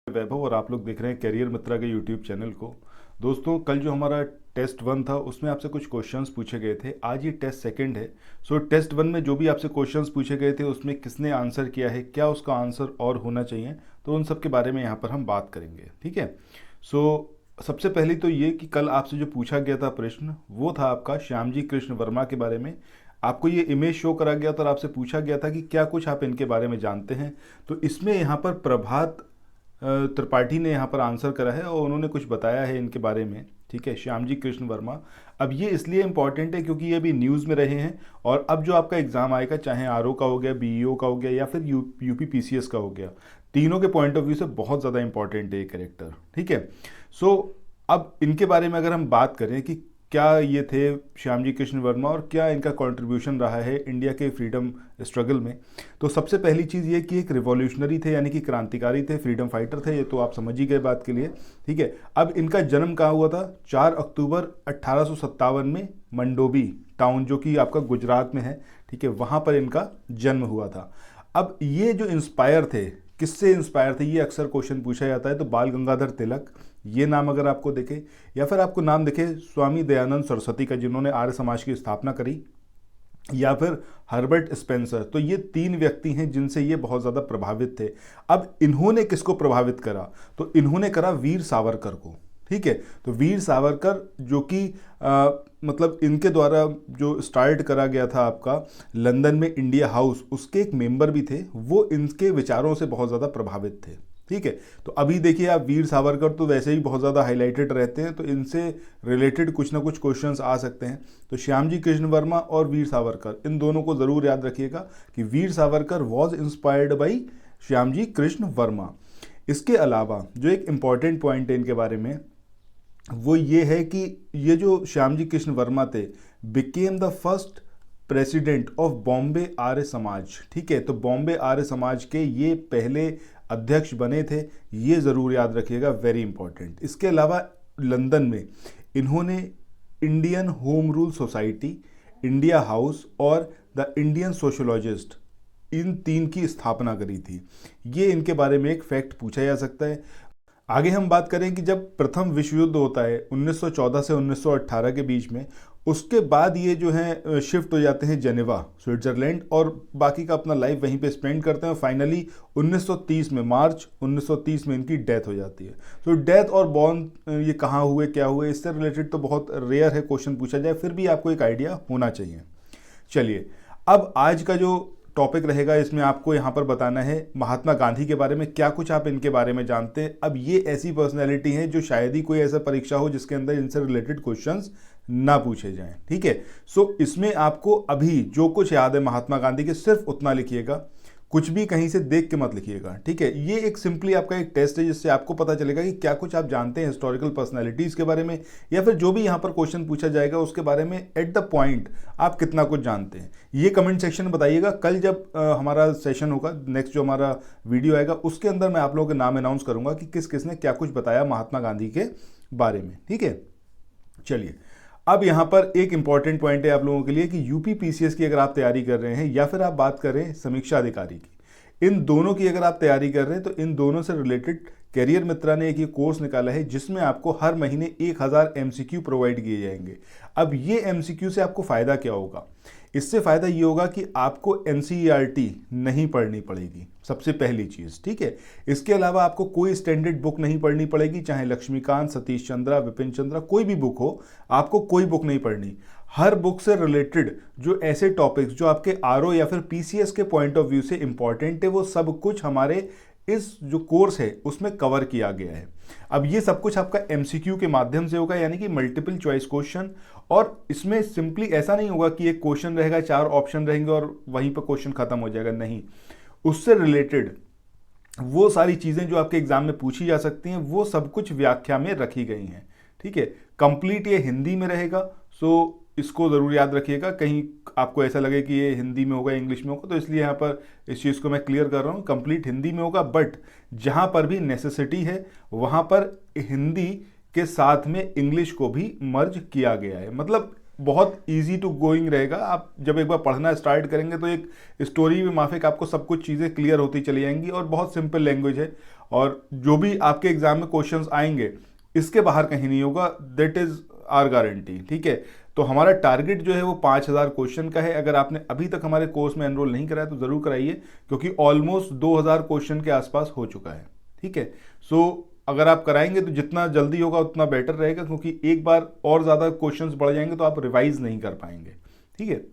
वैभव और आप लोग देख रहे हैं करियर मित्रा के यूट्यूब चैनल को। दोस्तों, कल जो हमारा टेस्ट 1 था उसमें आपसे कुछ क्वेश्चंस पूछे गए थे। आज ये टेस्ट सेकंड है। सो टेस्ट 1 में जो भी आपसे क्वेश्चंस पूछे गए थे उसमें किसने आंसर किया है, क्या उसका आंसर और होना चाहिए, तो उन सब के बारे में यहाँ पर हम बात करेंगे। ठीक है। सो सबसे पहले तो ये कि कल आपसे जो पूछा गया था प्रश्न वो था आपका श्यामजी कृष्ण वर्मा के बारे में। आपको ये इमेज शो करा गया था और आपसे पूछा गया था कि क्या कुछ आप इनके बारे में जानते हैं। तो इसमें यहाँ पर प्रभात त्रिपाठी ने यहाँ पर आंसर करा है और उन्होंने कुछ बताया है इनके बारे में। ठीक है, श्यामजी कृष्ण वर्मा। अब ये इसलिए इम्पॉर्टेंट है क्योंकि ये अभी न्यूज़ में रहे हैं और अब जो आपका एग्ज़ाम आएगा, चाहे आरओ का हो गया, बीईओ का हो गया या फिर यूपी पीसीएस का हो गया, तीनों के पॉइंट ऑफ व्यू से बहुत ज़्यादा इंपॉर्टेंट है ये कैरेक्टर। ठीक है। सो अब इनके बारे में अगर हम बात करें कि क्या ये थे श्यामजी कृष्ण वर्मा और क्या इनका कंट्रीब्यूशन रहा है इंडिया के फ्रीडम स्ट्रगल में, तो सबसे पहली चीज़ ये कि एक रिवॉल्यूशनरी थे, यानी कि क्रांतिकारी थे, फ्रीडम फाइटर थे। ये तो आप समझ ही गए बात के लिए। ठीक है। अब इनका जन्म कहाँ हुआ था? 4 अक्टूबर 1857 में मंडोवी टाउन, जो कि आपका गुजरात में है। ठीक है, वहाँ पर इनका जन्म हुआ था। अब ये जो इंस्पायर थे, किससे इंस्पायर थे, ये अक्सर क्वेश्चन पूछा जाता है। तो बाल गंगाधर तिलक, ये नाम अगर आपको दिखे, या फिर आपको नाम दिखे स्वामी दयानंद सरस्वती का, जिन्होंने आर्य समाज की स्थापना करी, या फिर हर्बर्ट स्पेंसर, तो ये 3 व्यक्ति हैं जिनसे ये बहुत ज़्यादा प्रभावित थे। अब इन्होंने किसको प्रभावित करा? तो इन्होंने करा वीर सावरकर को। ठीक है। तो वीर सावरकर जो कि मतलब इनके द्वारा जो स्टार्ट करा गया था आपका लंदन में इंडिया हाउस, उसके एक मेंबर भी थे, वो इनके विचारों से बहुत ज़्यादा प्रभावित थे। ठीक है। तो अभी देखिए आप, वीर सावरकर तो वैसे ही बहुत ज़्यादा हाईलाइटेड रहते हैं, तो इनसे रिलेटेड कुछ ना कुछ क्वेश्चंस आ सकते हैं। तो श्यामजी कृष्ण वर्मा और वीर सावरकर, इन दोनों को ज़रूर याद रखिएगा कि Veer Savarkar was inspired by Shyamji Krishna Varma. इसके अलावा जो एक इम्पॉर्टेंट पॉइंट है इनके बारे में, वो ये है कि ये जो श्यामजी कृष्ण वर्मा थे, became the first president of Bombay Arya Samaj. ठीक है। तो बॉम्बे आर्य समाज के ये पहले अध्यक्ष बने थे, ये ज़रूर याद रखिएगा, वेरी इंपॉर्टेंट। इसके अलावा लंदन में इन्होंने Indian home rule society, India house और द इंडियन सोशोलॉजिस्ट, इन 3 की स्थापना करी थी। ये इनके बारे में एक फैक्ट पूछा जा सकता है। आगे हम बात करें कि जब प्रथम विश्व युद्ध होता है 1914 से 1918 के बीच में, उसके बाद ये जो है शिफ्ट हो जाते हैं जेनेवा, स्विट्जरलैंड, और बाकी का अपना लाइफ वहीं पे स्पेंड करते हैं। फाइनली 1930 में, मार्च 1930 में इनकी डेथ हो जाती है। तो डेथ और बॉर्न ये कहाँ हुए, क्या हुए, इससे रिलेटेड तो बहुत रेयर है क्वेश्चन पूछा जाए, फिर भी आपको एक आइडिया होना चाहिए। चलिए, अब आज का जो टॉपिक रहेगा, इसमें आपको यहाँ पर बताना है महात्मा गांधी के बारे में, क्या कुछ आप इनके बारे में जानते हैं। अब ये ऐसी पर्सनैलिटी हैं जो शायद ही कोई ऐसा परीक्षा हो जिसके अंदर इनसे रिलेटेड क्वेश्चंस ना पूछे जाएं। ठीक है। सो इसमें आपको अभी जो कुछ याद है महात्मा गांधी के, सिर्फ उतना लिखिएगा, कुछ भी कहीं से देख के मत लिखिएगा। ठीक है। ये एक सिंपली आपका एक टेस्ट है जिससे आपको पता चलेगा कि क्या कुछ आप जानते हैं हिस्टोरिकल पर्सनैलिटीज़ के बारे में, या फिर जो भी यहाँ पर क्वेश्चन पूछा जाएगा उसके बारे में एट द पॉइंट आप कितना कुछ जानते हैं। ये कमेंट सेक्शन में बताइएगा। कल जब हमारा सेशन होगा, नेक्स्ट जो हमारा वीडियो आएगा, उसके अंदर मैं आप लोगों के नाम अनाउंस करूंगा कि किस किस ने क्या कुछ बताया महात्मा गांधी के बारे में। ठीक है। चलिए, अब यहाँ पर एक इंपॉर्टेंट पॉइंट है आप लोगों के लिए कि यूपी पीसीएस की अगर आप तैयारी कर रहे हैं या फिर आप बात कर रहे हैं समीक्षा अधिकारी की, इन दोनों की अगर आप तैयारी कर रहे हैं, तो इन दोनों से रिलेटेड करियर मित्रा ने एक ये कोर्स निकाला है जिसमें आपको हर महीने 1000 एमसीक्यू प्रोवाइड किए जाएंगे। अब ये एमसीक्यू से आपको फ़ायदा क्या होगा? इससे फ़ायदा ये होगा कि आपको एनसीईआरटी नहीं पढ़नी पड़ेगी, सबसे पहली चीज़। ठीक है। इसके अलावा आपको कोई स्टैंडर्ड बुक नहीं पढ़नी पड़ेगी, चाहे लक्ष्मीकांत, सतीश चंद्रा, विपिन चंद्रा, कोई भी बुक हो, आपको कोई बुक नहीं पढ़नी। हर बुक से रिलेटेड जो ऐसे टॉपिक्स जो आपके आरओ या फिर पीसीएस के पॉइंट ऑफ व्यू से इंपॉर्टेंट है, वो सब कुछ हमारे इस जो कोर्स है उसमें कवर किया गया है। अब ये सब कुछ आपका एमसीक्यू के माध्यम से होगा, यानी कि मल्टीपल चॉइस क्वेश्चन, और इसमें सिंपली ऐसा नहीं होगा कि एक क्वेश्चन रहेगा, 4 ऑप्शन रहेंगे और वहीं पर क्वेश्चन खत्म हो जाएगा। नहीं, उससे रिलेटेड वो सारी चीज़ें जो आपके एग्जाम में पूछी जा सकती हैं, वो सब कुछ व्याख्या में रखी गई हैं। ठीक है। कंप्लीट ये हिंदी में रहेगा, सो इसको ज़रूर याद रखिएगा। कहीं आपको ऐसा लगे कि ये हिंदी में होगा, इंग्लिश में होगा, तो इसलिए यहाँ पर इस चीज़ को मैं क्लियर कर रहा हूँ, कंप्लीट हिंदी में होगा। बट जहाँ पर भी नेसेसिटी है वहाँ पर हिंदी के साथ में इंग्लिश को भी मर्ज किया गया है। मतलब बहुत इजी टू गोइंग रहेगा। आप जब एक बार पढ़ना स्टार्ट करेंगे तो एक स्टोरी भी माफिक आपको सब कुछ चीज़ें क्लियर होती चली जाएंगी, और बहुत सिंपल लैंग्वेज है, और जो भी आपके एग्जाम में क्वेश्चंस आएंगे इसके बाहर कहीं नहीं होगा, दैट इज आर गारंटी। ठीक है, तो हमारा टारगेट जो है वो 5000 क्वेश्चन का है। अगर आपने अभी तक हमारे कोर्स में एनरोल नहीं कराया तो ज़रूर कराइए, क्योंकि ऑलमोस्ट 2000 क्वेश्चन के आसपास हो चुका है। ठीक है, सो अगर आप कराएंगे तो जितना जल्दी होगा उतना बेटर रहेगा, क्योंकि एक बार और ज़्यादा क्वेश्चंस बढ़ जाएंगे तो आप रिवाइज नहीं कर पाएंगे। ठीक है,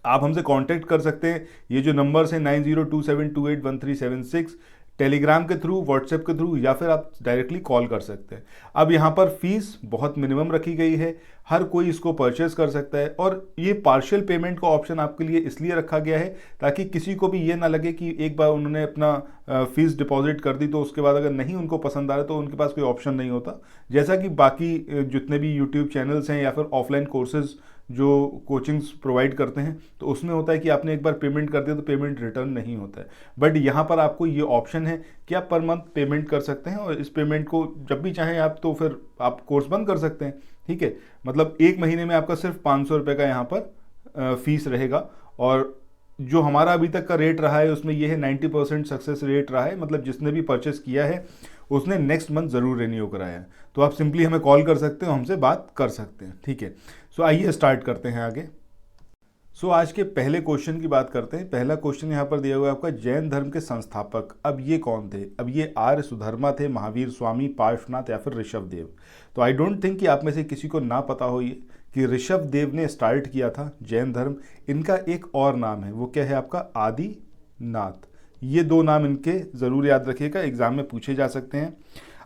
आप हमसे कांटेक्ट कर सकते हैं, ये जो नंबर्स हैं 9027281376, टेलीग्राम के थ्रू, व्हाट्सएप के थ्रू, या फिर आप डायरेक्टली कॉल कर सकते हैं। अब यहाँ पर फीस बहुत मिनिमम रखी गई है, हर कोई इसको परचेज कर सकता है, और ये पार्शियल पेमेंट का ऑप्शन आपके लिए इसलिए रखा गया है ताकि किसी को भी ये ना लगे कि एक बार उन्होंने अपना फीस डिपॉजिट कर दी तो उसके बाद अगर नहीं उनको पसंद आ रहा तो उनके पास कोई ऑप्शन नहीं होता। जैसा कि बाकी जितने भी यूट्यूब चैनल्स हैं या फिर ऑफलाइन कोर्सेज जो कोचिंग्स प्रोवाइड करते हैं तो उसमें होता है कि आपने एक बार पेमेंट कर दिया तो पेमेंट रिटर्न नहीं होता है। बट यहाँ पर आपको ये ऑप्शन है कि आप पर मंथ पेमेंट कर सकते हैं, और इस पेमेंट को जब भी चाहें आप तो फिर आप कोर्स बंद कर सकते हैं। ठीक है, मतलब एक महीने में आपका सिर्फ 500 रुपये का यहाँ पर फीस रहेगा, और जो हमारा अभी तक का रेट रहा है उसमें ये है 90% सक्सेस रेट रहा है, मतलब जिसने भी परचेस किया है उसने नेक्स्ट मंथ ज़रूर रिन्यू कराया है। तो आप सिंपली हमें कॉल कर सकते हो, हमसे बात कर सकते हैं। ठीक है, सो आइए स्टार्ट करते हैं आगे। सो आज के पहले क्वेश्चन की बात करते हैं। पहला क्वेश्चन यहाँ पर दिया हुआ है आपका, जैन धर्म के संस्थापक अब ये कौन थे? अब ये आर्य सुधर्मा थे, महावीर स्वामी, पार्श्वनाथ, या फिर ऋषभ देव। तो आई डोंट थिंक कि आप में से किसी को ना पता हो ये कि ऋषभ देव ने स्टार्ट किया था जैन धर्म। इनका एक और नाम है, वो क्या है आपका? आदिनाथ। ये दो नाम इनके ज़रूर याद रखिएगा, एग्जाम में पूछे जा सकते हैं।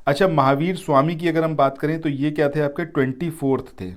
अच्छा, महावीर स्वामी की अगर हम बात करें तो ये क्या थे आपके? 24th थे,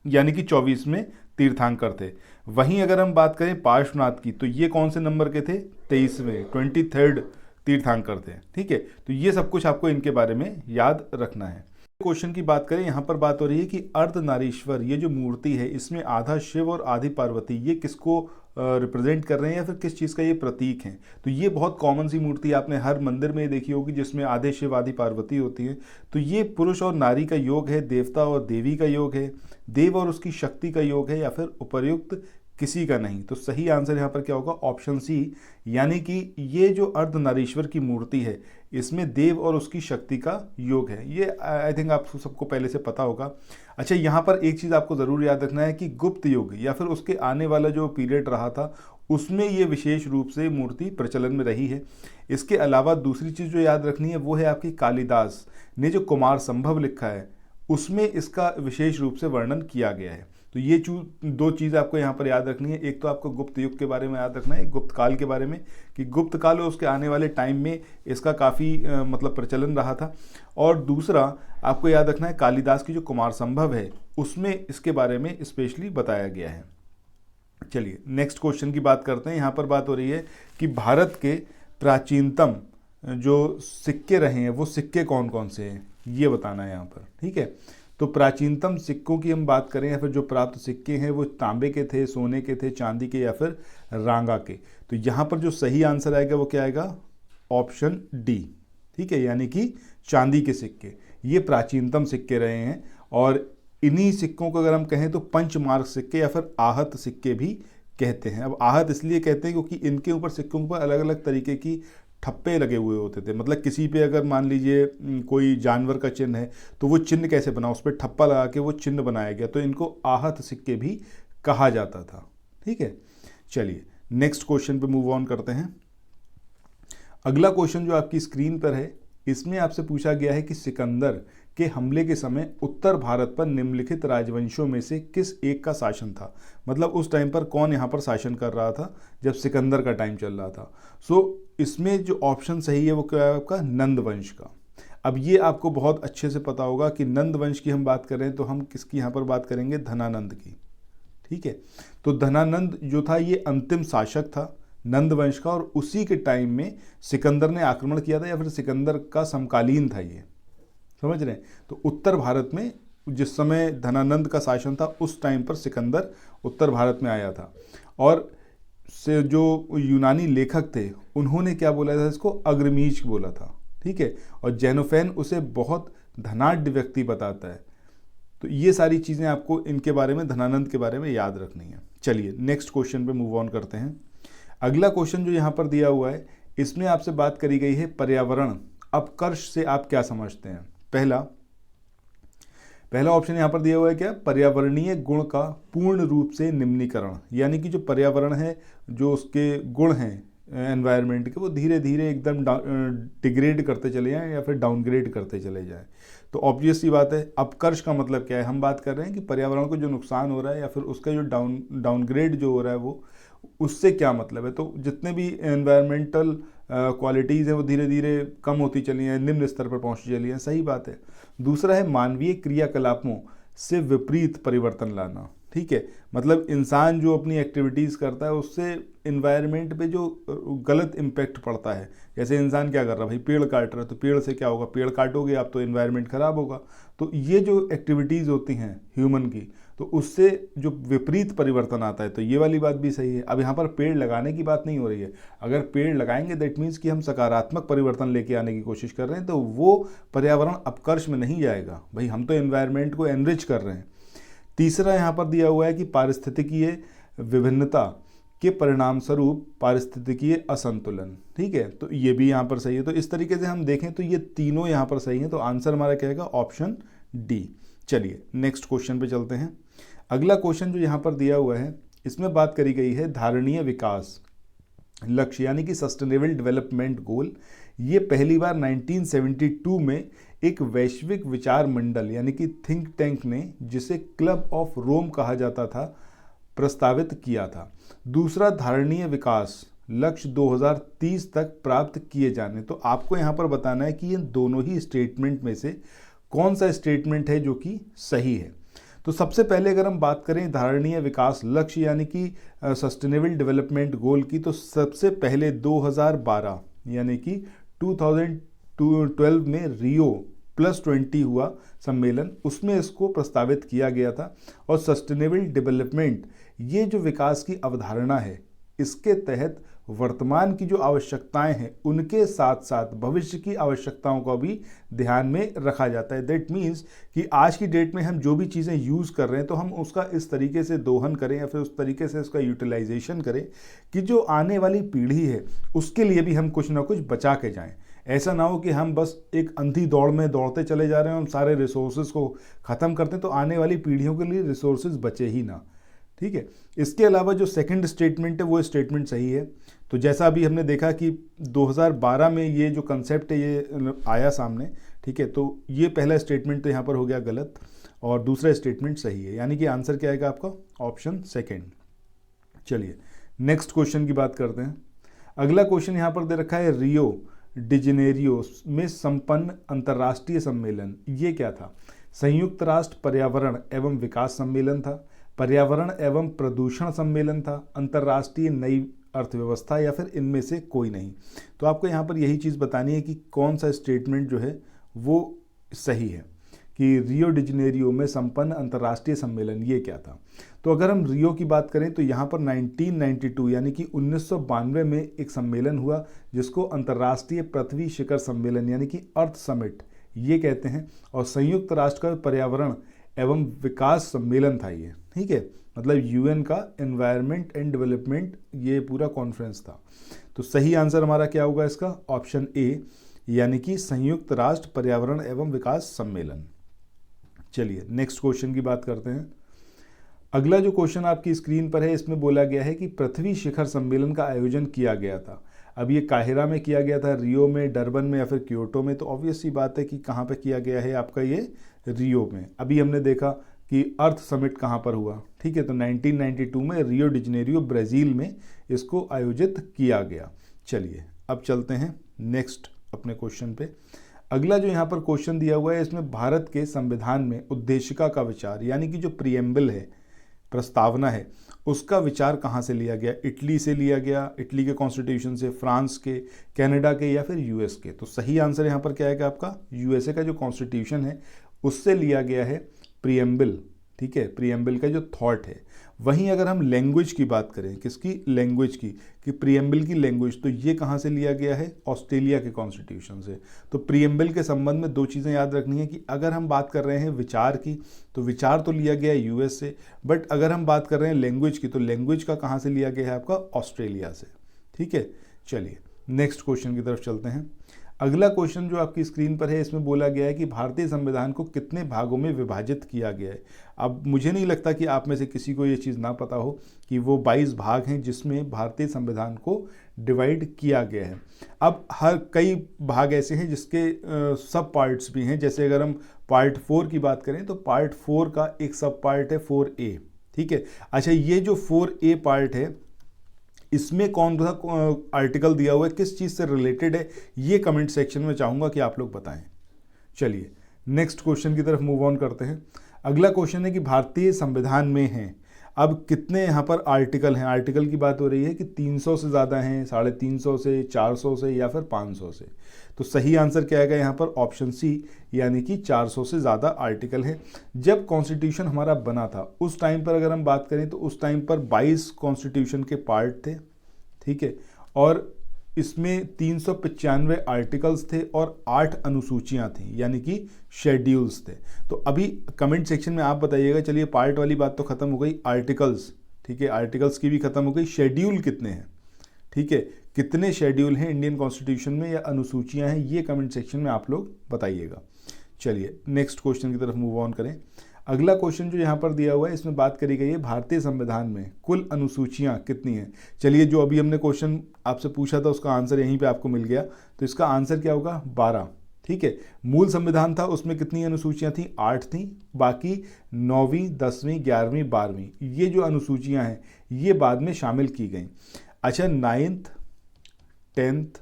यानी कि 24वें तीर्थांकर थे। वहीं अगर हम बात करें पार्श्वनाथ की तो ये कौन से नंबर के थे? 23वें, 23rd तीर्थांकर थे। ठीक है, तो ये सब कुछ आपको इनके बारे में याद रखना है। क्वेश्चन की बात करें, यहाँ पर बात हो रही है कि अर्धनारीश्वर ये जो मूर्ति है इसमें आधा शिव और आधी पार्वती, ये किसको रिप्रेजेंट कर रहे हैं या फिर किस चीज़ का ये प्रतीक है? तो ये बहुत कॉमन सी मूर्ति आपने हर मंदिर में देखी होगी जिसमें आधे शिव आधी पार्वती होती है। तो ये पुरुष और नारी का योग है, देवता और देवी का योग है, देव और उसकी शक्ति का योग है, या फिर उपर्युक्त किसी का नहीं। तो सही आंसर यहाँ पर क्या होगा? ऑप्शन सी, यानी कि ये जो अर्धनारीश्वर की मूर्ति है इसमें देव और उसकी शक्ति का योग है। ये आई थिंक आप सबको पहले से पता होगा। अच्छा, यहाँ पर एक चीज़ आपको ज़रूर याद रखना है कि गुप्त युग या फिर उसके आने वाला जो पीरियड रहा था उसमें ये विशेष रूप से मूर्ति प्रचलन में रही है। इसके अलावा दूसरी चीज़ जो याद रखनी है वो है आपकी कालिदास ने जो कुमार संभव लिखा है उसमें इसका विशेष रूप से वर्णन किया गया है। तो ये दो चीज़ आपको यहाँ पर याद रखनी है। एक तो आपको गुप्त युग के बारे में याद रखना है, गुप्त काल के बारे में, कि गुप्त काल और उसके आने वाले टाइम में इसका काफ़ी मतलब प्रचलन रहा था। और दूसरा आपको याद रखना है कालिदास की जो कुमार संभव है उसमें इसके बारे में स्पेशली बताया गया है। चलिए नेक्स्ट क्वेश्चन की बात करते हैं। यहाँ पर बात हो रही है कि भारत के प्राचीनतम जो सिक्के रहे हैं वो सिक्के कौन कौन से हैं, ये बताना है यहाँ पर। ठीक है, तो प्राचीनतम सिक्कों की हम बात करें या फिर जो प्राप्त सिक्के हैं वो तांबे के थे, सोने के थे, चांदी के, या फिर रांगा के। तो यहाँ पर जो सही आंसर आएगा वो क्या आएगा? Option D. ठीक है, यानी कि चांदी के सिक्के ये प्राचीनतम सिक्के रहे हैं। और इन्हीं सिक्कों को अगर हम कहें तो पंचमार्क सिक्के या फिर आहत सिक्के भी कहते हैं। अब आहत इसलिए कहते हैं क्योंकि इनके ऊपर, सिक्कों पर अलग अलग तरीके की ठप्पे लगे हुए होते थे। मतलब किसी पे अगर मान लीजिए कोई जानवर का चिन्ह है तो वो चिन्ह कैसे बना, उस पर ठप्पा लगा के वो चिन्ह बनाया गया, तो इनको आहत सिक्के भी कहा जाता था। ठीक है, चलिए नेक्स्ट क्वेश्चन पे मूव ऑन करते हैं। अगला क्वेश्चन जो आपकी स्क्रीन पर है इसमें आपसे पूछा गया है कि सिकंदर के हमले के समय उत्तर भारत पर निम्नलिखित राजवंशों में से किस एक का शासन था? मतलब उस टाइम पर कौन यहाँ पर शासन कर रहा था जब सिकंदर का टाइम चल रहा था? सो इसमें जो ऑप्शन सही है वो क्या है आपका? नंद वंश का। अब ये आपको बहुत अच्छे से पता होगा कि नंद वंश की हम बात करें तो हम किसकी यहाँ पर बात करेंगे? धनानंद की। ठीक है, तो धनानंद जो था ये अंतिम शासक था नंद वंश का, और उसी के टाइम में सिकंदर ने आक्रमण किया था, या फिर सिकंदर का समकालीन था ये, समझ रहे हैं? तो उत्तर भारत में जिस समय धनानंद का शासन था उस टाइम पर सिकंदर उत्तर भारत में आया था। और से जो यूनानी लेखक थे उन्होंने क्या बोला था? इसको अग्रमीज बोला था। ठीक है, और जेनोफेन उसे बहुत धनाढ्य व्यक्ति बताता है। तो ये सारी चीज़ें आपको इनके बारे में, धनानंद के बारे में याद रखनी है। चलिए नेक्स्ट क्वेश्चन पे मूव ऑन करते हैं। अगला क्वेश्चन जो यहाँ पर दिया हुआ है, इसमें आपसे बात करी गई है पर्यावरण अपकर्ष से आप क्या समझते हैं। पहला ऑप्शन यहाँ पर दिया हुआ है क्या, पर्यावरणीय गुण का पूर्ण रूप से निम्नीकरण, यानी कि जो पर्यावरण है, जो उसके गुण हैं एनवायरनमेंट के, वो धीरे धीरे एकदम डिग्रेड करते चले जाएं या फिर डाउनग्रेड करते चले जाएं। तो ऑब्वियस सी बात है, अपकर्ष का मतलब क्या है, हम बात कर रहे हैं कि पर्यावरण को जो नुकसान हो रहा है या फिर उसका जो डाउनग्रेड जो हो रहा है, वो उससे क्या मतलब है। तो जितने भी एनवायरमेंटल क्वालिटीज़ हैं वो धीरे धीरे कम होती चली हैं, निम्न स्तर पर पहुँचती चली हैं, सही बात है। दूसरा है मानवीय क्रियाकलापों से विपरीत परिवर्तन लाना, ठीक है, मतलब इंसान जो अपनी एक्टिविटीज़ करता है उससे इन्वायरमेंट पे जो गलत इम्पैक्ट पड़ता है। जैसे इंसान क्या कर रहा है भाई, पेड़ काट रहा है, तो पेड़ से क्या होगा, पेड़ काटोगे आप तो इन्वायरमेंट ख़राब होगा। तो ये जो एक्टिविटीज़ होती हैं ह्यूमन की, तो उससे जो विपरीत परिवर्तन आता है, तो ये वाली बात भी सही है। अब यहाँ पर पेड़ लगाने की बात नहीं हो रही है, अगर पेड़ लगाएंगे दैट मीन्स कि हम सकारात्मक परिवर्तन लेके आने की कोशिश कर रहे हैं, तो वो पर्यावरण अपकर्ष में नहीं जाएगा भाई, हम तो एनवायरनमेंट को एनरिच कर रहे हैं। तीसरा यहाँ पर दिया हुआ है कि पारिस्थितिकीय विभिन्नता के परिणाम स्वरूप पारिस्थितिकीय असंतुलन, ठीक है, तो ये भी यहाँ पर सही है। तो इस तरीके से हम देखें तो ये तीनों यहाँ पर सही हैं, तो आंसर हमारा क्या है, ऑप्शन डी। चलिए नेक्स्ट क्वेश्चन पे चलते हैं। अगला क्वेश्चन जो यहाँ पर दिया हुआ है, इसमें बात करी गई है धारणीय विकास लक्ष्य, यानी कि सस्टेनेबल डेवलपमेंट गोल। ये पहली बार 1972 में एक वैश्विक विचार मंडल यानी कि थिंक टैंक ने, जिसे क्लब ऑफ रोम कहा जाता था, प्रस्तावित किया था। दूसरा, धारणीय विकास लक्ष्य 2030 तक प्राप्त किए जाने। तो आपको यहाँ पर बताना है कि ये दोनों ही स्टेटमेंट में से कौन सा स्टेटमेंट है जो कि सही है। तो सबसे पहले अगर हम बात करें धारणीय विकास लक्ष्य यानी कि सस्टेनेबल डेवलपमेंट गोल की, तो सबसे पहले 2012 यानी कि 2012 में रियो +20 हुआ सम्मेलन, उसमें इसको प्रस्तावित किया गया था। और सस्टेनेबल डेवलपमेंट, ये जो विकास की अवधारणा है, इसके तहत वर्तमान की जो आवश्यकताएं हैं उनके साथ साथ भविष्य की आवश्यकताओं को भी ध्यान में रखा जाता है। दैट मीन्स कि आज की डेट में हम जो भी चीज़ें यूज़ कर रहे हैं, तो हम उसका इस तरीके से दोहन करें या फिर उस तरीके से उसका यूटिलाइजेशन करें कि जो आने वाली पीढ़ी है उसके लिए भी हम कुछ ना कुछ बचा के जाएं। ऐसा ना हो कि हम बस एक अंधी दौड़ में दौड़ते चले जा रहे हैं, हम सारे रिसोर्सेज को ख़त्म करते हैं, तो आने वाली पीढ़ियों के लिए रिसोर्सेज बचे ही ना, ठीक है। इसके अलावा जो सेकंड स्टेटमेंट है वो स्टेटमेंट सही है। तो जैसा अभी हमने देखा कि 2012 में ये जो कंसेप्ट है ये आया सामने, ठीक है, तो ये पहला स्टेटमेंट तो यहाँ पर हो गया गलत और दूसरा स्टेटमेंट सही है, यानी कि आंसर क्या आएगा आपका, ऑप्शन सेकेंड। चलिए नेक्स्ट क्वेश्चन की बात करते हैं। अगला क्वेश्चन यहाँ पर दे रखा है रियो डी जेनेरियो में संपन्न अंतर्राष्ट्रीय सम्मेलन, ये क्या था। संयुक्त राष्ट्र पर्यावरण एवं विकास सम्मेलन था, पर्यावरण एवं प्रदूषण सम्मेलन था, अंतर्राष्ट्रीय नई अर्थव्यवस्था, या फिर इनमें से कोई नहीं। तो आपको यहाँ पर यही चीज़ बतानी है कि कौन सा स्टेटमेंट जो है वो सही है, कि रियो डी जेनेरियो में संपन्न अंतर्राष्ट्रीय सम्मेलन ये क्या था। तो अगर हम रियो की बात करें तो यहाँ पर 1992 यानी कि 1992 में एक सम्मेलन हुआ जिसको अंतर्राष्ट्रीय पृथ्वी शिखर सम्मेलन यानी कि अर्थ समिट ये कहते हैं, और संयुक्त राष्ट्र का पर्यावरण एवं विकास सम्मेलन था ये, ठीक है, मतलब यूएन का एनवायरनमेंट एंड डेवलपमेंट ये पूरा कॉन्फ्रेंस था। तो सही आंसर हमारा क्या होगा इसका, ऑप्शन ए, यानी कि संयुक्त राष्ट्र पर्यावरण एवं विकास सम्मेलन। चलिए नेक्स्ट क्वेश्चन की बात करते हैं। अगला जो क्वेश्चन आपकी स्क्रीन पर है, इसमें बोला गया है कि पृथ्वी शिखर सम्मेलन का आयोजन किया गया था। अब ये काहिरा में किया गया था, रियो में, डरबन में या फिर क्योटो में। तो ऑब्वियस सी बात है कि कहाँ पे किया गया है आपका ये रियो में। अभी हमने देखा कि अर्थ समिट कहाँ पर हुआ, ठीक है, तो 1992 में रियो डी जेनेरियो ब्राज़ील में इसको आयोजित किया गया। चलिए अब चलते हैं नेक्स्ट अपने क्वेश्चन पे। अगला जो यहाँ पर क्वेश्चन दिया हुआ है, इसमें भारत के संविधान में उद्देशिका का विचार यानी कि जो प्रीएम्बल है, प्रस्तावना है, उसका विचार कहाँ से लिया गया। इटली से लिया गया, इटली के कॉन्स्टिट्यूशन से, फ्रांस के, कनाडा के, या फिर यूएस के। तो सही आंसर यहाँ पर क्या आएगा आपका, यूएसए का जो कॉन्स्टिट्यूशन है उससे लिया गया है प्रीएम्बल, ठीक है, प्रीएम्बल का जो थॉट है वहीं अगर हम लैंग्वेज की बात करें, किसकी, लैंग्वेज की, कि प्रीएम्बल की लैंग्वेज, तो ये कहाँ से लिया गया है, ऑस्ट्रेलिया के कॉन्स्टिट्यूशन से। तो प्रीएम्बल के संबंध में 2 चीज़ें याद रखनी है कि अगर हम बात कर रहे हैं विचार की, तो विचार तो लिया गया है यूएस से, बट अगर हम बात कर रहे हैं लैंग्वेज की, तो लैंग्वेज का कहाँ से लिया गया है, आपका ऑस्ट्रेलिया से। ठीक है, चलिए नेक्स्ट क्वेश्चन की तरफ चलते हैं। अगला क्वेश्चन जो आपकी स्क्रीन पर है, इसमें बोला गया है कि भारतीय संविधान को कितने भागों में विभाजित किया गया है। अब मुझे नहीं लगता कि आप में से किसी को ये चीज़ ना पता हो कि वो 22 भाग हैं जिसमें भारतीय संविधान को डिवाइड किया गया है। अब हर कई भाग ऐसे हैं जिसके सब पार्ट्स भी हैं। जैसे अगर हम पार्ट 4 की बात करें, तो पार्ट 4 का एक सब पार्ट है 4A। ठीक है, अच्छा ये जो 4A पार्ट है, इसमें कौन सा आर्टिकल दिया हुआ है, किस चीज़ से रिलेटेड है, ये कमेंट सेक्शन में चाहूँगा कि आप लोग बताएं। चलिए नेक्स्ट क्वेश्चन की तरफ मूव ऑन करते हैं। अगला क्वेश्चन है कि भारतीय संविधान में हैं अब कितने यहाँ पर आर्टिकल हैं। आर्टिकल की बात हो रही है कि 300 से ज़्यादा हैं, 350 से, 400 से या फिर 500 से। तो सही आंसर क्या आएगा यहाँ पर, ऑप्शन सी, यानी कि 400 से ज़्यादा आर्टिकल है। जब कॉन्स्टिट्यूशन हमारा बना था उस टाइम पर अगर हम बात करें, तो उस टाइम पर 22 कॉन्स्टिट्यूशन के पार्ट थे। ठीक है, और इसमें 395 आर्टिकल्स थे और 8 अनुसूचियां थी, यानी कि शेड्यूल्स थे। तो अभी कमेंट सेक्शन में आप बताइएगा। चलिए पार्ट वाली बात तो खत्म हो गई, आर्टिकल्स, ठीक है, आर्टिकल्स की भी खत्म हो गई, शेड्यूल कितने हैं। ठीक है, कितने शेड्यूल हैं इंडियन कॉन्स्टिट्यूशन में या अनुसूचियां हैं, ये कमेंट सेक्शन में आप लोग बताइएगा। चलिए नेक्स्ट क्वेश्चन की तरफ मूव ऑन करें। अगला क्वेश्चन जो यहाँ पर दिया हुआ है, इसमें बात करी गई है भारतीय संविधान में कुल अनुसूचियाँ कितनी हैं। चलिए जो अभी हमने क्वेश्चन आपसे पूछा था उसका आंसर यहीं पे आपको मिल गया। तो इसका आंसर क्या होगा, 12। ठीक है, मूल संविधान था उसमें कितनी अनुसूचियाँ थी, 8 थी। बाकी 9वीं, 10वीं, 11वीं, 12वीं ये जो अनुसूचियाँ हैं ये बाद में शामिल की गई। अच्छा 9th, 10th,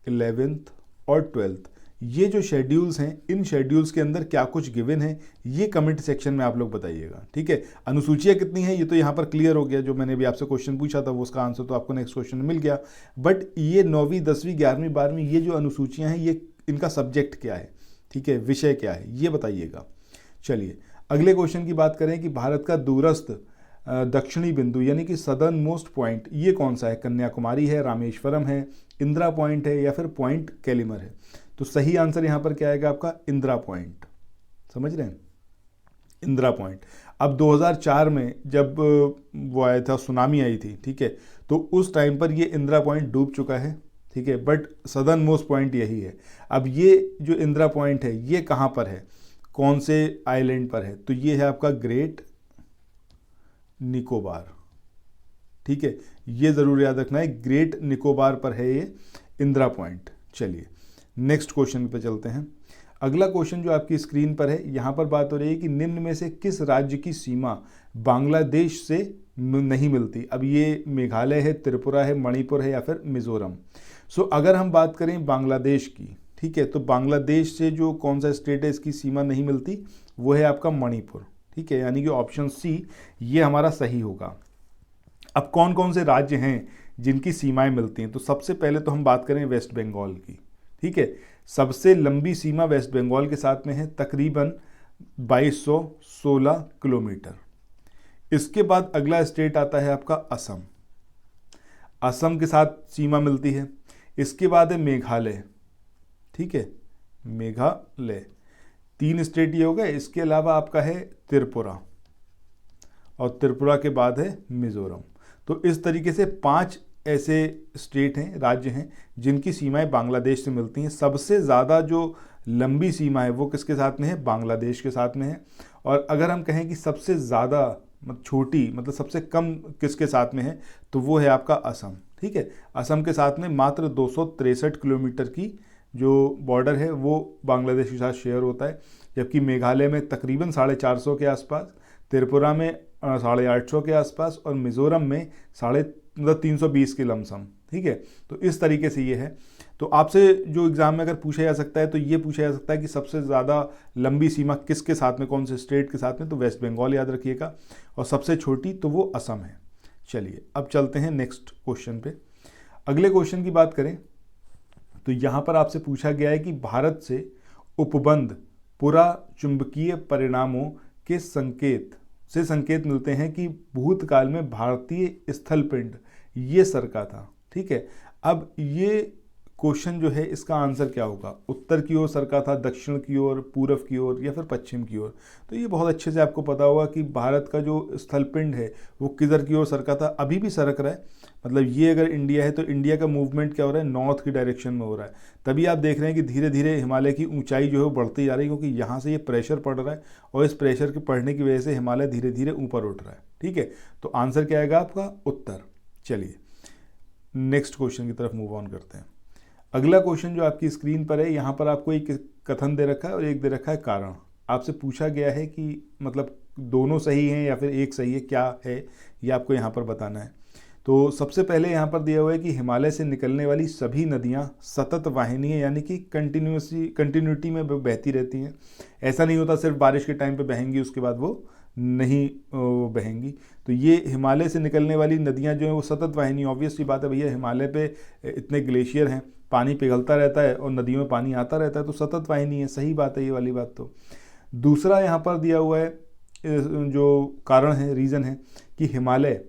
11th और 12th ये जो शेड्यूल्स हैं, इन शेड्यूल्स के अंदर क्या कुछ गिवन है, ये कमेंट सेक्शन में आप लोग बताइएगा। ठीक है, अनुसूचियाँ कितनी हैं ये तो यहाँ पर क्लियर हो गया, जो मैंने भी आपसे क्वेश्चन पूछा था वो उसका आंसर तो आपको नेक्स्ट क्वेश्चन में मिल गया। बट ये 9वीं, 10वीं, 11वीं, 12वीं ये जो अनुसूचियाँ हैं, ये इनका सब्जेक्ट क्या है, ठीक है, विषय क्या है, ये बताइएगा। चलिए अगले क्वेश्चन की बात करें कि भारत का दूरस्थ दक्षिणी बिंदु यानी कि सदर्न मोस्ट पॉइंट ये कौन सा है, कन्याकुमारी है, रामेश्वरम है, इंदिरा पॉइंट है या फिर पॉइंट कैलिमर है। तो सही आंसर यहाँ पर क्या आएगा आपका, इंदिरा पॉइंट। समझ रहे हैं, इंदिरा पॉइंट। अब 2004 में जब वो आया था, सुनामी आई थी, ठीक है, तो उस टाइम पर ये इंदिरा पॉइंट डूब चुका है। ठीक है, बट सदर्न मोस्ट पॉइंट यही है। अब ये जो इंदिरा पॉइंट है ये कहाँ पर है, कौन से आइलैंड पर है, तो ये है आपका ग्रेट निकोबार। ठीक है, ये ज़रूर याद रखना है, ग्रेट निकोबार पर है ये इंदिरा पॉइंट। चलिए नेक्स्ट क्वेश्चन पे चलते हैं। अगला क्वेश्चन जो आपकी स्क्रीन पर है, यहाँ पर बात हो रही है कि निम्न में से किस राज्य की सीमा बांग्लादेश से नहीं मिलती। अब ये मेघालय है, त्रिपुरा है, मणिपुर है या फिर मिजोरम। सो अगर हम बात करें बांग्लादेश की, ठीक है, तो बांग्लादेश से जो कौन सा स्टेट है इसकी सीमा नहीं मिलती, वो है आपका मणिपुर। ठीक है, यानी कि ऑप्शन सी ये हमारा सही होगा। अब कौन कौन से राज्य हैं जिनकी सीमाएं मिलती हैं, तो सबसे पहले तो हम बात करें वेस्ट बंगाल की। ठीक है, सबसे लंबी सीमा वेस्ट बंगाल के साथ में है, तकरीबन 2216 किलोमीटर। इसके बाद अगला स्टेट आता है आपका असम, असम के साथ सीमा मिलती है। इसके बाद है मेघालय। ठीक है, मेघालय, 3 स्टेट ये हो गए। इसके अलावा आपका है त्रिपुरा, और त्रिपुरा के बाद है मिजोरम। तो इस तरीके से 5 ऐसे स्टेट हैं, राज्य हैं जिनकी सीमाएं बांग्लादेश से मिलती हैं। सबसे ज़्यादा जो लंबी सीमा है वो किसके साथ में है, बांग्लादेश के साथ में है। और अगर हम कहें कि सबसे ज़्यादा छोटी, मतलब सबसे कम किसके साथ में है, तो वो है आपका असम। ठीक है, असम के साथ में मात्र 263 किलोमीटर की जो बॉर्डर है वो बांग्लादेश के साथ शेयर होता है। जबकि मेघालय में तकरीबन 450 के आसपास, त्रिपुरा में 850 के आसपास और मिज़ोरम में 320 के लमसम। ठीक है, तो इस तरीके से ये है। तो आपसे जो एग्ज़ाम में अगर पूछा जा सकता है तो ये पूछा जा सकता है कि सबसे ज़्यादा लंबी सीमा किसके साथ में, कौन से स्टेट के साथ में, तो वेस्ट बंगाल याद रखिएगा, और सबसे छोटी तो वो असम है। चलिए अब चलते हैं नेक्स्ट क्वेश्चन पे। अगले क्वेश्चन की बात करें तो यहाँ पर आपसे पूछा गया है कि भारत से उपबंध पुरा चुंबकीय परिणामों के संकेत से संकेत मिलते हैं कि भूतकाल में भारतीय स्थलपिंड ये सरका था। ठीक है, अब ये क्वेश्चन जो है इसका आंसर क्या होगा, उत्तर की ओर सरका था, दक्षिण की ओर, पूर्व की ओर या फिर पश्चिम की ओर। तो ये बहुत अच्छे से आपको पता होगा कि भारत का जो स्थलपिंड है वो किधर की ओर सरका था, अभी भी सरक रहा है। मतलब ये अगर इंडिया है तो इंडिया का मूवमेंट क्या हो रहा है, नॉर्थ की डायरेक्शन में हो रहा है। तभी आप देख रहे हैं कि धीरे धीरे हिमालय की ऊंचाई जो है वो बढ़ती जा रही है, क्योंकि यहाँ से ये प्रेशर पड़ रहा है और इस प्रेशर के पड़ने की वजह से हिमालय धीरे धीरे ऊपर उठ रहा है। ठीक है, तो आंसर क्या आएगा आपका, उत्तर। चलिए नेक्स्ट क्वेश्चन की तरफ मूव ऑन करते हैं। अगला क्वेश्चन जो आपकी स्क्रीन पर है, यहाँ पर आपको एक कथन दे रखा है और एक दे रखा है कारण। आपसे पूछा गया है कि मतलब दोनों सही हैं या फिर एक सही है, क्या है ये आपको यहाँ पर बताना है। तो सबसे पहले यहाँ पर दिया हुआ है कि हिमालय से निकलने वाली सभी नदियाँ सतत वाहिनी है, यानी कि कंटिन्यूटी में बहती रहती हैं। ऐसा नहीं होता सिर्फ बारिश के टाइम पे बहेंगी उसके बाद वो नहीं बहेंगी। तो ये हिमालय से निकलने वाली नदियाँ जो हैं वो सतत वाहिनी, ऑब्वियस सी बात है भैया, हिमालय पे इतने ग्लेशियर हैं, पानी पिघलता रहता है और नदियों में पानी आता रहता है, तो सतत वाहिनी है, सही बात है ये वाली बात। तो दूसरा यहाँ पर दिया हुआ है जो कारण है, रीज़न है कि हिमालय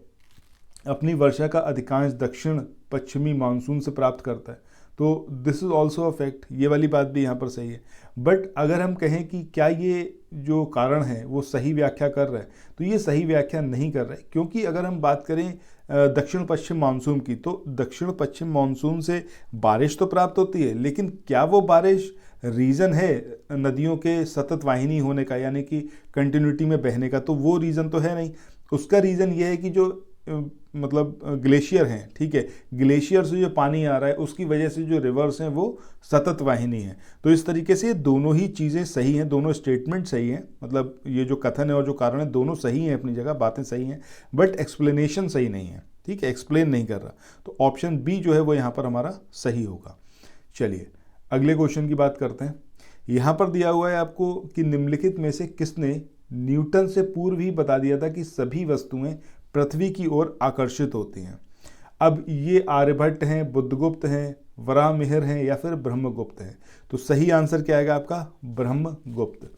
अपनी वर्षा का अधिकांश दक्षिण पश्चिमी मानसून से प्राप्त करता है। तो this is also a fact, ये वाली बात भी यहाँ पर सही है। बट अगर हम कहें कि क्या ये जो कारण है वो सही व्याख्या कर रहा है, तो ये सही व्याख्या नहीं कर रहा है, क्योंकि अगर हम बात करें दक्षिण पश्चिम मानसून की, तो दक्षिण पश्चिम मानसून से बारिश तो प्राप्त होती है, लेकिन क्या वो बारिश रीज़न है नदियों के सतत वाहिनी होने का, यानी कि कंटिन्यूटी में बहने का? तो वो रीज़न तो है नहीं। उसका रीज़न ये है कि जो मतलब ग्लेशियर हैं, ठीक है, ग्लेशियर से जो पानी आ रहा है उसकी वजह से जो रिवर्स हैं वो सतत वाहिनी है। तो इस तरीके से दोनों ही चीज़ें सही हैं, दोनों स्टेटमेंट सही हैं, मतलब ये जो कथन है और जो कारण है दोनों सही हैं अपनी जगह, बातें सही हैं, बट एक्सप्लेनेशन सही नहीं है। ठीक है, एक्सप्लेन नहीं कर रहा। तो ऑप्शन बी जो है वो यहाँ पर हमारा सही होगा। चलिए अगले क्वेश्चन की बात करते हैं। यहाँ पर दिया हुआ है आपको कि निम्नलिखित में से किसने न्यूटन से पूर्व ही बता दिया था कि सभी वस्तुएं पृथ्वी की ओर आकर्षित होती हैं। अब ये आर्यभट्ट हैं, बुद्धगुप्त हैं, वराहमिहिर हैं या फिर ब्रह्मगुप्त हैं? तो सही आंसर क्या आएगा आपका, ब्रह्मगुप्त।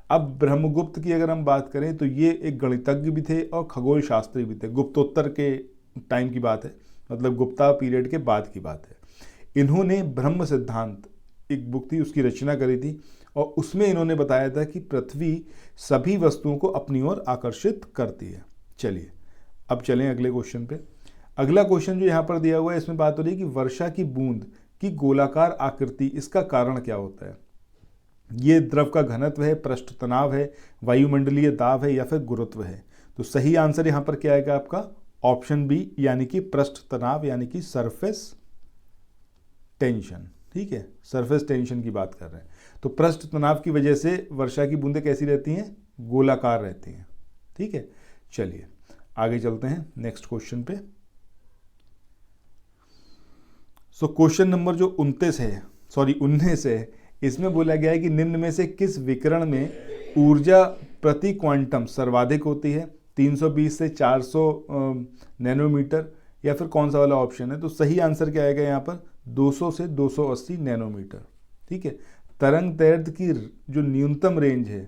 अब ब्रह्मगुप्त की अगर हम बात करें तो ये एक गणितज्ञ भी थे और खगोल शास्त्री भी थे। गुप्तोत्तर के टाइम की बात है, मतलब गुप्ता पीरियड के बाद की बात है। इन्होंने ब्रह्म सिद्धांत एक बुक थी उसकी रचना करी थी और उसमें इन्होंने बताया था कि पृथ्वी सभी वस्तुओं को अपनी ओर आकर्षित करती है। चलिए अब चलें अगले क्वेश्चन पे। अगला क्वेश्चन जो यहाँ पर दिया हुआ है इसमें बात हो रही है कि वर्षा की बूंद की गोलाकार आकृति, इसका कारण क्या होता है? ये द्रव का घनत्व है, पृष्ठ तनाव है, वायुमंडलीय दाब है या फिर गुरुत्व है? तो सही आंसर यहाँ पर क्या आएगा आपका, ऑप्शन बी, यानी कि पृष्ठ तनाव, यानी कि सरफेस टेंशन। ठीक है, सरफेस टेंशन की बात कर रहे हैं। तो पृष्ठ तनाव की वजह से वर्षा की बूंदें कैसी रहती हैं, गोलाकार रहती हैं। ठीक है, चलिए आगे चलते हैं नेक्स्ट क्वेश्चन पे। सो क्वेश्चन नंबर जो 19 है, इसमें बोला गया है कि निम्न में से किस विकिरण में ऊर्जा प्रति क्वांटम सर्वाधिक होती है, 320 से 400 नैनोमीटर या फिर कौन सा वाला ऑप्शन है? तो सही आंसर क्या आएगा यहाँ पर, 200 से 280 नैनोमीटर। ठीक है, तरंग दैर्ध्य की जो न्यूनतम रेंज है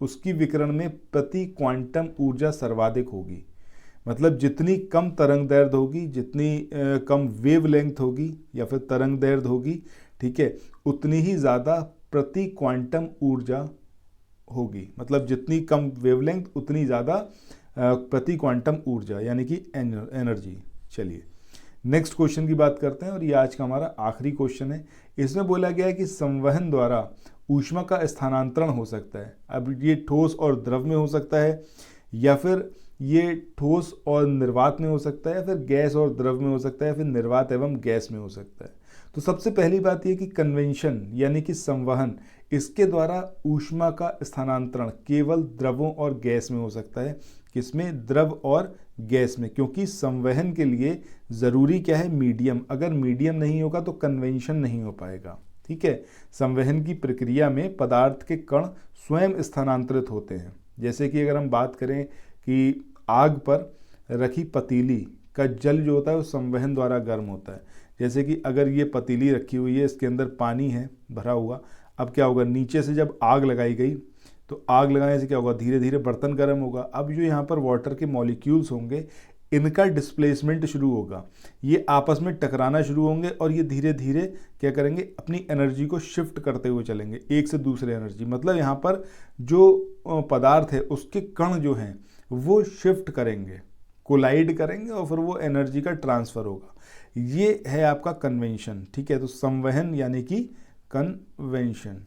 उसकी विकिरण में प्रति क्वांटम ऊर्जा सर्वाधिक होगी। मतलब जितनी कम तरंग दैर्ध्य होगी, जितनी कम वेवलेंथ होगी या फिर तरंग दैर्ध्य होगी, ठीक है, उतनी ही ज़्यादा प्रति क्वांटम ऊर्जा होगी। मतलब जितनी कम वेवलेंथ उतनी ज़्यादा प्रति क्वांटम ऊर्जा, यानी कि एनर्जी। चलिए नेक्स्ट क्वेश्चन की बात करते हैं और ये आज का हमारा आखिरी क्वेश्चन है। इसमें बोला गया है कि संवहन द्वारा ऊष्मा का स्थानांतरण हो सकता है। अब ये ठोस और द्रव में हो सकता है, या फिर ये ठोस और निर्वात में हो सकता है, या फिर गैस और द्रव में हो सकता है, या फिर निर्वात एवं गैस में हो सकता है। तो सबसे पहली बात यह कि कन्वेंशन यानी कि संवहन, इसके द्वारा ऊष्मा का स्थानांतरण केवल द्रवों और गैस में हो सकता है। किसमें, द्रव और गैस में, क्योंकि संवहन के लिए ज़रूरी क्या है, मीडियम। अगर मीडियम नहीं होगा तो कन्वेंशन नहीं हो पाएगा। ठीक है, संवहन की प्रक्रिया में पदार्थ के कण स्वयं स्थानांतरित होते हैं। जैसे कि अगर हम बात करें कि आग पर रखी पतीली का जल जो होता है वो संवहन द्वारा गर्म होता है। जैसे कि अगर ये पतीली रखी हुई है, इसके अंदर पानी है भरा हुआ, अब क्या होगा, नीचे से जब आग लगाई गई तो आग लगाने से क्या होगा, धीरे धीरे बर्तन गर्म होगा। अब जो यहाँ पर वाटर के मॉलिक्यूल्स होंगे, इनका डिस्प्लेसमेंट शुरू होगा, ये आपस में टकराना शुरू होंगे और ये धीरे धीरे क्या करेंगे, अपनी एनर्जी को शिफ्ट करते हुए चलेंगे एक से दूसरे एनर्जी। मतलब यहाँ पर जो पदार्थ है उसके कण जो हैं वो शिफ्ट करेंगे, कोलाइड करेंगे और फिर वो एनर्जी का ट्रांसफ़र होगा। ये है आपका कन्वेंशन, ठीक है। तो संवहन यानी कि कन्वेंशन,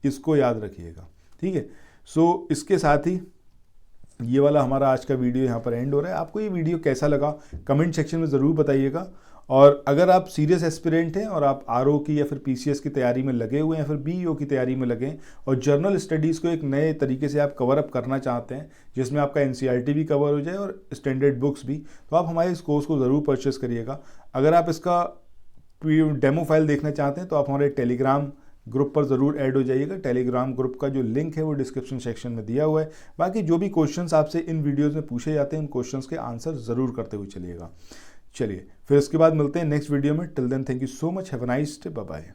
इसको याद रखिएगा, ठीक है। सो इसके साथ ही ये वाला हमारा आज का वीडियो यहाँ पर एंड हो रहा है। आपको ये वीडियो कैसा लगा कमेंट सेक्शन में ज़रूर बताइएगा। और अगर आप सीरियस एस्पिरेंट हैं और आप आरओ की या फिर पीसीएस की तैयारी में लगे हुए हैं या फिर बीईओ की तैयारी में लगे और जर्नल स्टडीज़ को एक नए तरीके से आप कवर अप करना चाहते हैं, जिसमें आपका एनसीईआरटी भी कवर हो जाए और स्टैंडर्ड बुक्स भी, तो आप हमारे इस कोर्स को ज़रूर परचेस करिएगा। अगर आप इसका डेमो फाइल देखना चाहते हैं तो आप हमारे टेलीग्राम ग्रुप पर ज़रूर ऐड हो जाइएगा। टेलीग्राम ग्रुप का जो लिंक है वो डिस्क्रिप्शन सेक्शन में दिया हुआ है। बाकी जो भी क्वेश्चंस आपसे इन वीडियोस में पूछे जाते हैं उन क्वेश्चंस के आंसर ज़रूर करते हुए चलिएगा। चलिए फिर इसके बाद मिलते हैं नेक्स्ट वीडियो में। Till then thank you so much, have a nice day, bye bye.